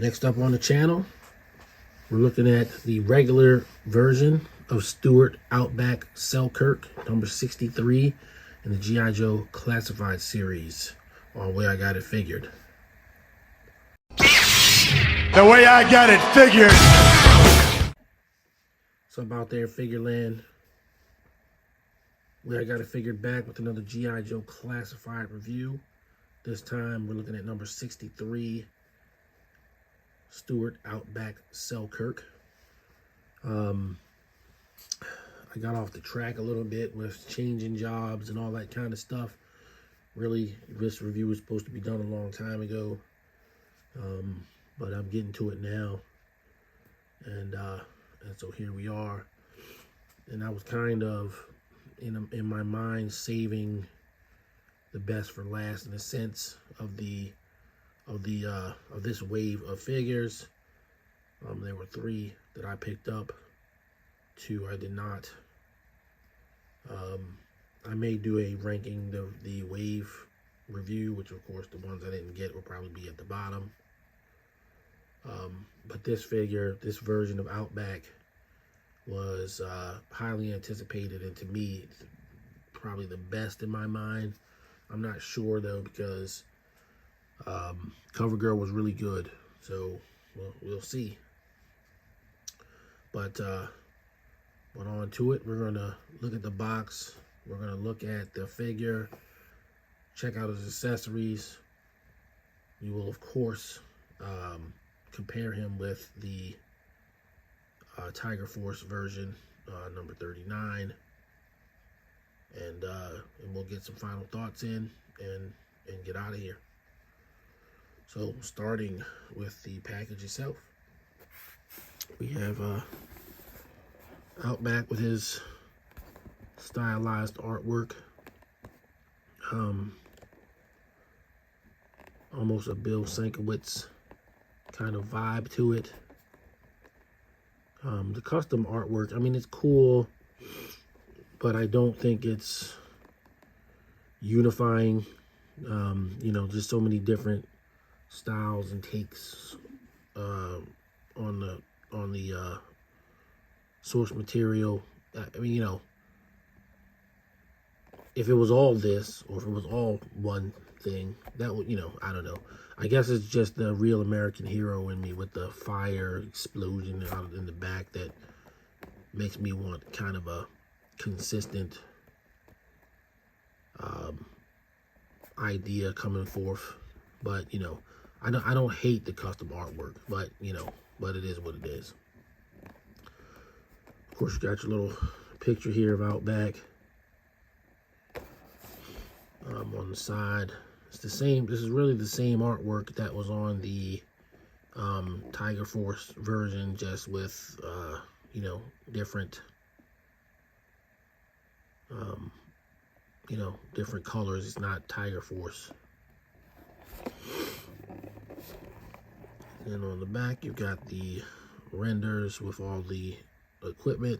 Next up on the channel, we're looking at the regular version of Stuart Outback Selkirk, number 63 in the G.I.Joe Classified Series, or the way I got it figured. The way I got it figured. So about there, Figureland, where I got it figured back with another G.I.Joe Classified review. This time we're looking at number 63, Stuart Outback Selkirk. I got off the track a little bit with changing jobs and all that kind of stuff. Really, this review was supposed to be done a long time ago, but I'm getting to it now, and so here we are. And I was kind of in my mind saving the best for last, in a sense of this wave of figures. There were 3 that I picked up, 2 I did not. I may do a ranking the wave review, which of course the ones I didn't get will probably be at the bottom. But this figure, this version of Outback, was highly anticipated, and to me, probably the best in my mind. I'm not sure though, because CoverGirl was really good, so we'll see. But on to it. We're gonna look at the box. We're gonna look at the figure, check out his accessories. You will of course compare him with the Tiger Force version, number 39, and we'll get some final thoughts in and get out of here. So starting with the package itself, we have Outback with his stylized artwork, almost a Bill Sienkiewicz kind of vibe to it. The custom artwork, I mean, it's cool, but I don't think it's unifying. You know, just so many different styles and takes on the source material. I mean, you know, if it was all this, or if it was all one thing, that would, you know, I don't know. I guess it's just the real American hero in me with the fire explosion out in the back that makes me want kind of a consistent idea coming forth. But, you know, I don't hate the custom artwork, but, you know, but it is what it is. Of course, you got your little picture here of Outback on the side. It's the same. This is really the same artwork that was on the Tiger Force version, just with you know, different you know, different colors. It's not Tiger Force. And on the back, you've got the renders with all the equipment.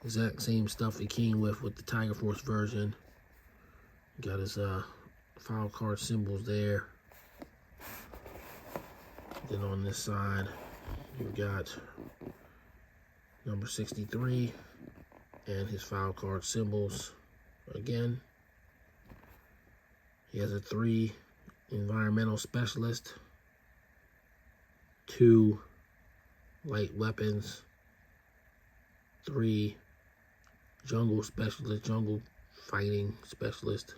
Exact same stuff he came with the Tiger Force version. Got his file card symbols there. Then on this side, you've got number 63 and his file card symbols again. He has a 3 environmental specialist, 2 light weapons, 3 jungle specialist, jungle fighting specialist,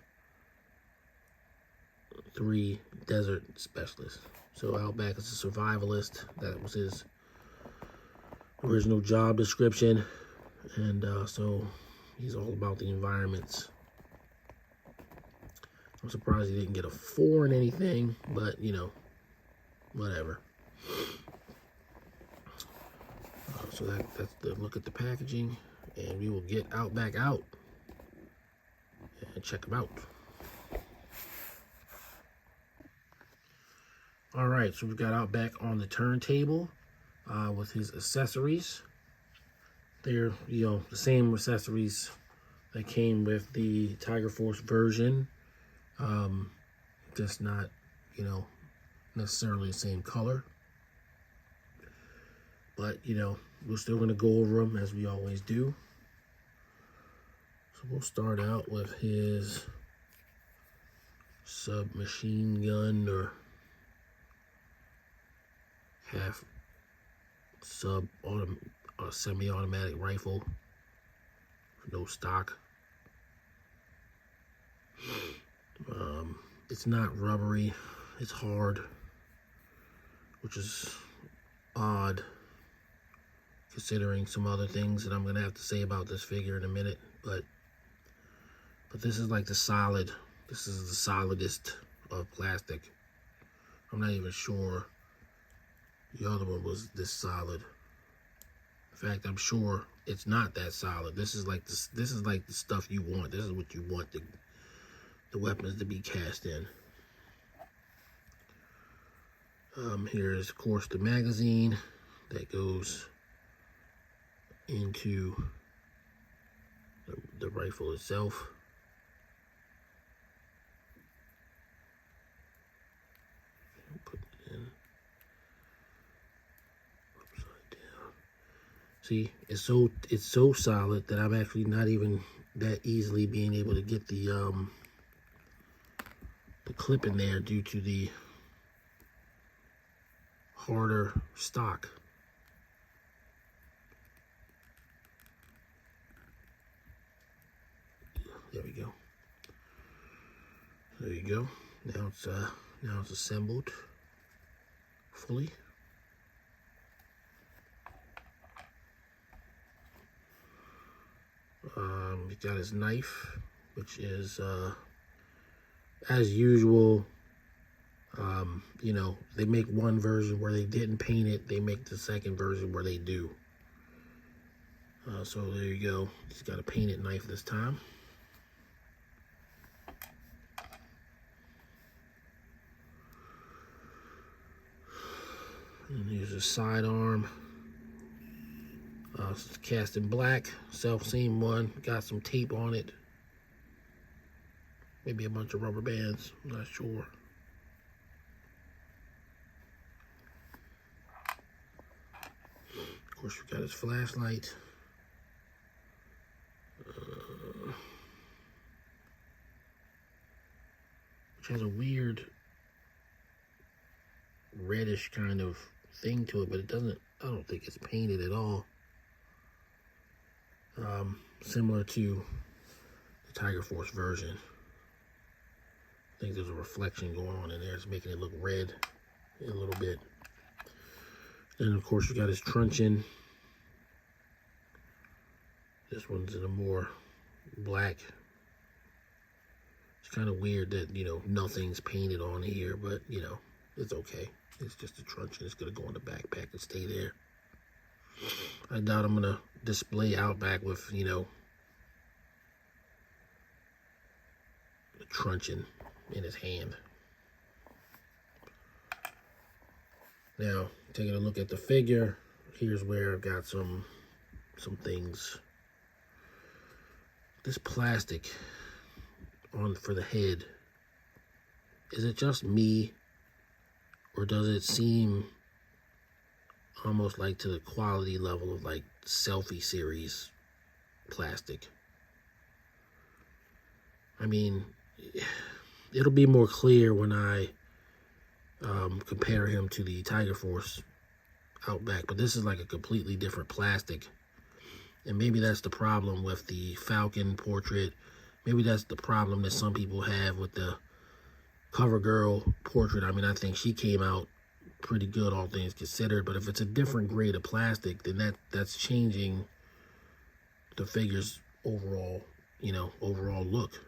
3 desert specialists. So Outback is a survivalist. That was his original job description, and so he's all about the environments. I'm surprised he didn't get a 4 in anything, but you know, whatever. So that's the look at the packaging, and we will get Outback out and check him out. All right, so we've got Outback on the turntable with his accessories. They're, you know, the same accessories that came with the Tiger Force version, just not, you know, necessarily the same color. But, you know, we're still going to go over them as we always do. So we'll start out with his submachine gun or half semi-automatic rifle. No stock. It's not rubbery. It's hard, which is odd considering some other things that I'm gonna have to say about this figure in a minute. But this is like the solid. This is the solidest of plastic. I'm not even sure the other one was this solid. In fact, I'm sure it's not that solid. This is like this. This is like the stuff you want. This is what you want the weapons to be cast in. Here's, of course, the magazine that goes into the rifle itself. Put it in upside down. See, it's so solid that I'm actually not even that easily being able to get the clip in there due to the harder stock. There we go. There you go. Now it's assembled fully. He's got his knife, which is as usual. You know, they make one version where they didn't paint it. They make the second version where they do. So there you go. He's got a painted knife this time. And here's a sidearm. It's cast in black, self-seam one. Got some tape on it. Maybe a bunch of rubber bands. I'm not sure. Of course, we got his flashlight. Which has a weird reddish kind of thing to it, but it doesn't, I don't think it's painted at all. Similar to the Tiger Force version. I think there's a reflection going on in there. It's making it look red a little bit. And of course, you got his truncheon. This one's in a more black. It's kind of weird that, you know, nothing's painted on here, but, you know, it's okay. It's just a truncheon. It's going to go in the backpack and stay there. I doubt I'm going to display Outback with, you know, the truncheon in his hand. Now, taking a look at the figure, here's where I've got some things. This plastic on for the head, is it just me, or does it seem almost like to the quality level of like Selfie Series plastic? I mean, it'll be more clear when I compare him to the Tiger Force Outback, but this is like a completely different plastic. And maybe that's the problem with the Falcon portrait. Maybe that's the problem that some people have with the CoverGirl portrait. I mean, I think she came out pretty good, all things considered. But if it's a different grade of plastic, then that's changing the figure's overall, you know, overall look.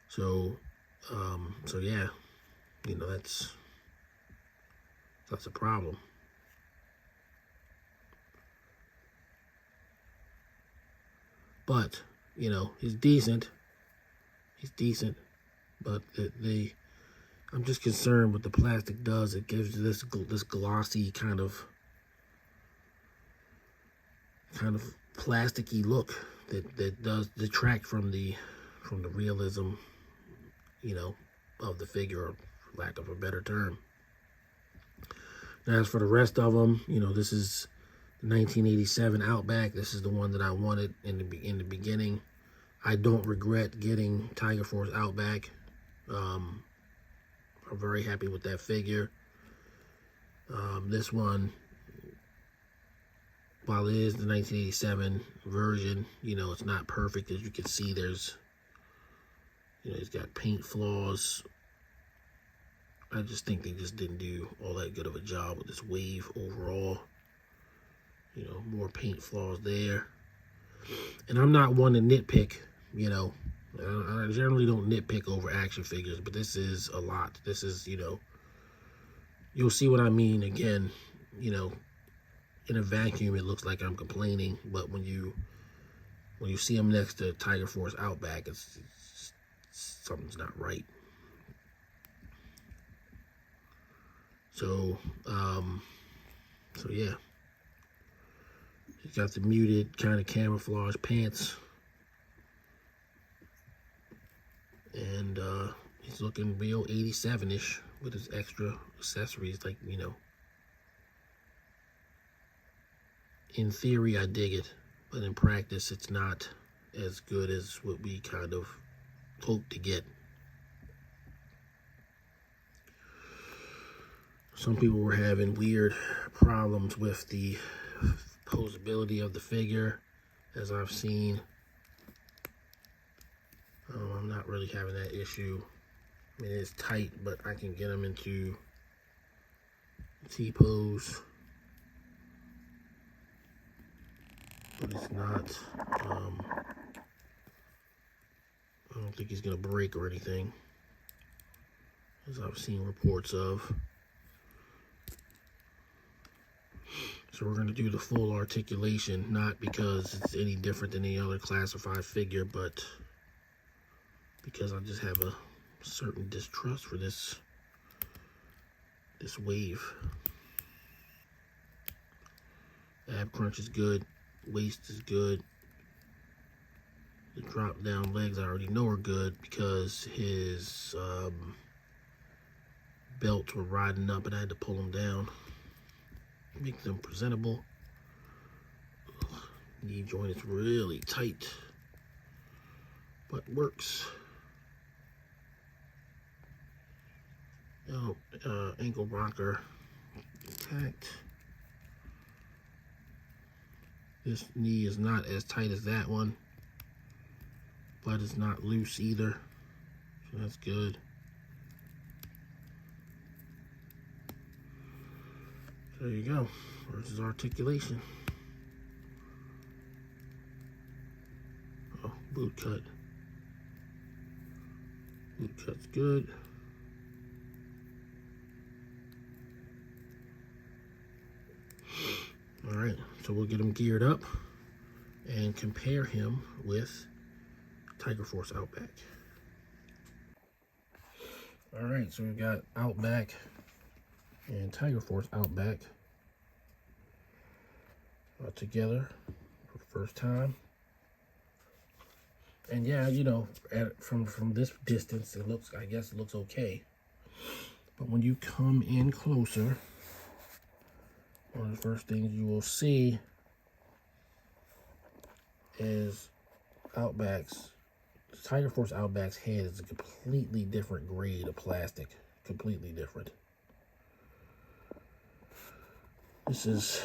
So yeah, you know, that's a problem. But, you know, he's decent. He's decent. But I'm just concerned what the plastic does. It gives you this glossy kind of plasticky look that does detract from the realism, you know, of the figure, for lack of a better term. As for the rest of them, you know, this is the 1987 Outback. This is the one that I wanted in the beginning. I don't regret getting Tiger Force Outback. I'm very happy with that figure. This one, while it is the 1987 version, you know, it's not perfect. As you can see, there's, you know, it's got paint flaws. I just think they just didn't do all that good of a job with this wave overall. You know, more paint flaws there. And I'm not one to nitpick, you know. I generally don't nitpick over action figures, but this is a lot. This is, you know, you'll see what I mean. Again, you know, in a vacuum, it looks like I'm complaining, but when you see them next to Tiger Force Outback, it's something's not right. So yeah. He's got the muted kind of camouflage pants. And he's looking real 87-ish with his extra accessories. Like, you know, in theory, I dig it. But in practice, it's not as good as what we kind of hope to get. Some people were having weird problems with the posability of the figure, as I've seen. I'm not really having that issue. I mean, it's tight, but I can get them into T-pose. But it's not, I don't think he's going to break or anything, as I've seen reports of. So we're going to do the full articulation, not because it's any different than any other classified figure, but because I just have a certain distrust for this wave. Ab crunch is good, waist is good. The drop down legs I already know are good because his belts were riding up and I had to pull them down. Make them presentable. Knee joint is really tight, but works. Ankle rocker intact. This knee is not as tight as that one, but it's not loose either, so that's good. There you go. Where's his articulation? Oh, boot cut. Boot cut's good. All right, so we'll get him geared up and compare him with Tiger Force Outback. All right, so we've got Outback and Tiger Force Outback together for the first time. And yeah, you know, from this distance, it looks, I guess it looks okay. But when you come in closer, one of the first things you will see is Outback's, Tiger Force Outback's head is a completely different grade of plastic. Completely different. This is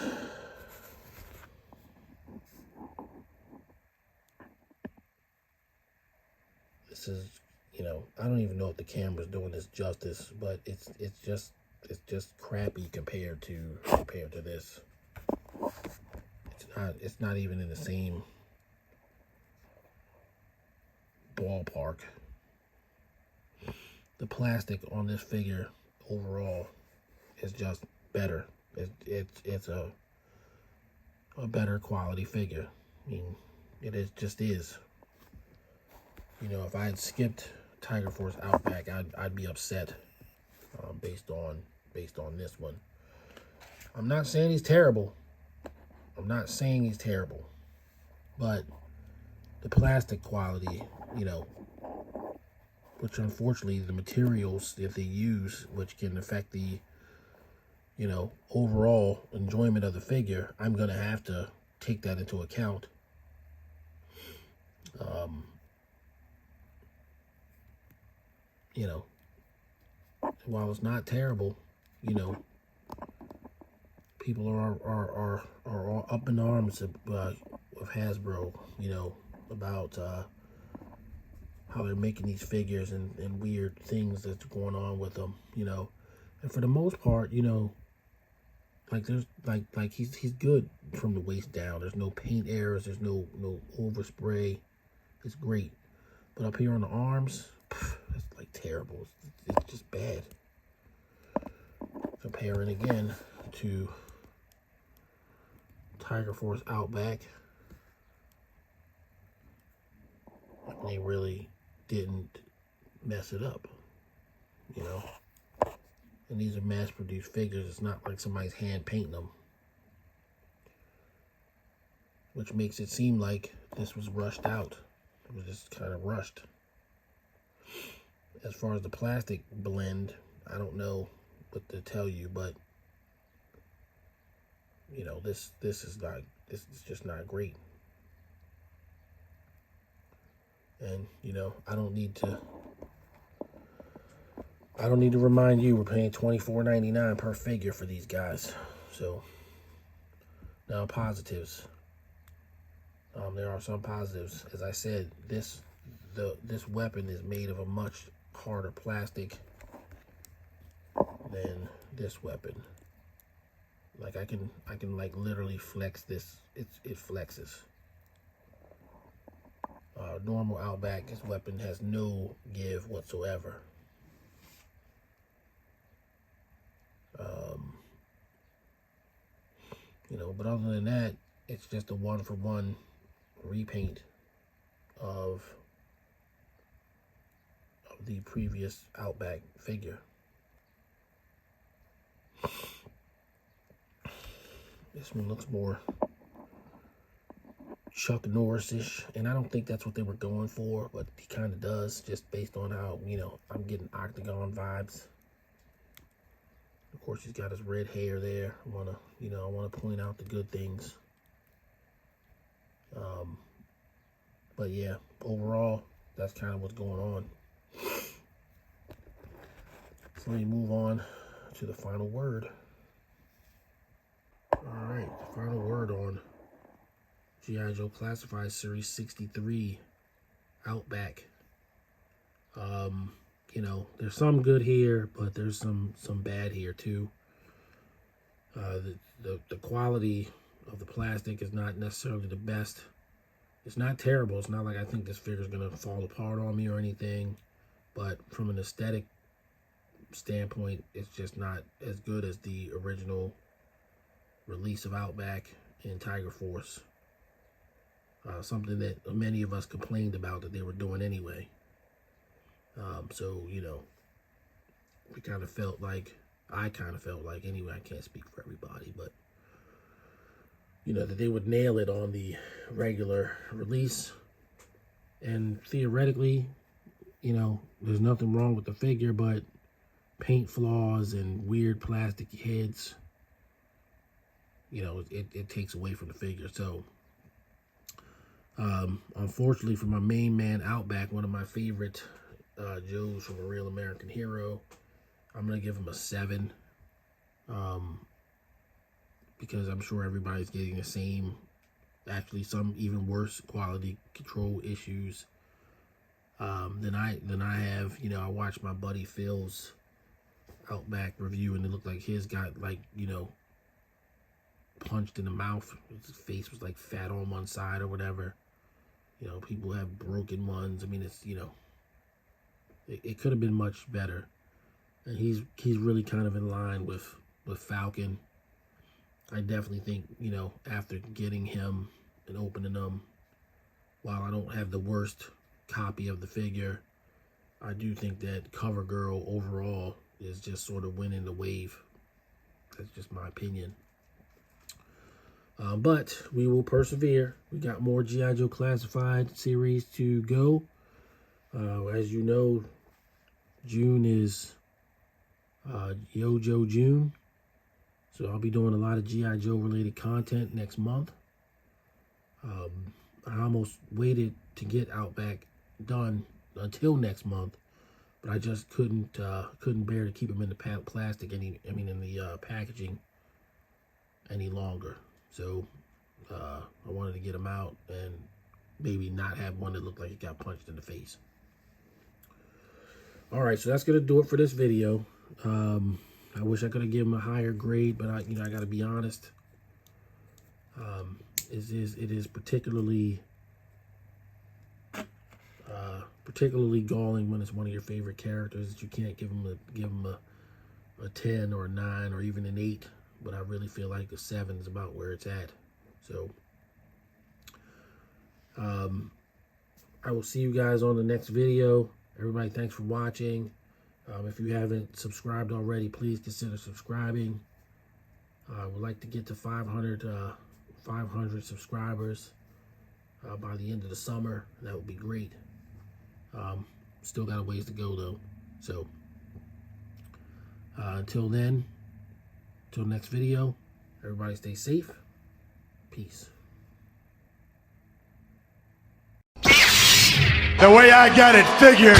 you know, I don't even know if the camera's doing this justice, but it's just crappy compared to this. It's not even in the same ballpark. The plastic on this figure overall is just better. It's a better quality figure. I mean, it just is. You know, if I had skipped Tiger Force Outback, I'd be upset based on this one. I'm not saying he's terrible. But the plastic quality, you know, which unfortunately the materials that they use, which can affect the, you know, overall enjoyment of the figure, I'm going to have to take that into account. You know, while it's not terrible, you know, people are all up in arms of Hasbro, you know, about how they're making these figures and weird things that's going on with them, you know. And for the most part, you know, like there's like he's good from the waist down. There's no paint errors. There's no overspray. It's great. But up here on the arms, it's like terrible. It's just bad. Comparing again to Tiger Force Outback, they really didn't mess it up, you know. And these are mass-produced figures. It's not like somebody's hand painting them, which makes it seem like this was rushed out. It was just kind of rushed. As far as the plastic blend, I don't know what to tell you, but you know, this is just not great. And you know, I don't need to remind you we're paying $24.99 per figure for these guys. So now positives. There are some positives. As I said, this weapon is made of a much harder plastic than this weapon. Like I can like literally flex this. It flexes. Normal Outback, this weapon has no give whatsoever. You know, but other than that, it's just a one-for-one repaint of the previous Outback figure. This one looks more Chuck Norris-ish, and I don't think that's what they were going for, but he kind of does, just based on how, you know, I'm getting Octagon vibes. Of course, he's got his red hair there. I want to point out the good things. But yeah, overall, that's kind of what's going on. So let me move on to the final word. All right, the final word on G.I.Joe Classified Series 63 Outback. You know, there's some good here, but there's some bad here too. The quality of the plastic is not necessarily the best. It's not terrible. It's not like I think this figure is gonna fall apart on me or anything, but from an aesthetic standpoint, it's just not as good as the original release of Outback and Tiger Force. Something that many of us complained about that they were doing anyway. So, you know, I kind of felt like, anyway, I can't speak for everybody, but, you know, that they would nail it on the regular release. And theoretically, you know, there's nothing wrong with the figure, but paint flaws and weird plastic heads, you know, it takes away from the figure. So, unfortunately for my main man Outback, one of my favorite Joes from A Real American Hero, I'm going to give him a 7. Because I'm sure everybody's getting the same, actually some even worse quality control issues than I have. You know, I watched my buddy Phil's Outback review, and it looked like his got, like, you know, punched in the mouth. His face was like fat on one side or whatever. You know, people have broken ones. I mean, it's, you know, it could have been much better. And he's really kind of in line with Falcon. I definitely think, you know, after getting him and opening them, while I don't have the worst copy of the figure, I do think that CoverGirl overall is just sort of winning the wave. That's just my opinion. But we will persevere. We got more G.I. Joe Classified series to go. As you know, June is Yo-Joe June. So I'll be doing a lot of G.I. Joe related content next month. I almost waited to get Outback done until next month, but I just couldn't bear to keep them in the plastic in the packaging any longer. So I wanted to get them out and maybe not have one that looked like it got punched in the face. All right, so that's gonna do it for this video. I wish I could have given them a higher grade, but I got to be honest. It is particularly galling when it's one of your favorite characters that you can't give them a 10 or a 9 or even an 8. But I really feel like the 7 is about where it's at. So I will see you guys on the next video. Everybody, thanks for watching. If you haven't subscribed already, please consider subscribing. I would like to get to 500 subscribers by the end of the summer. That would be great. Still got a ways to go though. So until then, until next video, everybody stay safe. Peace. The way I got it figured.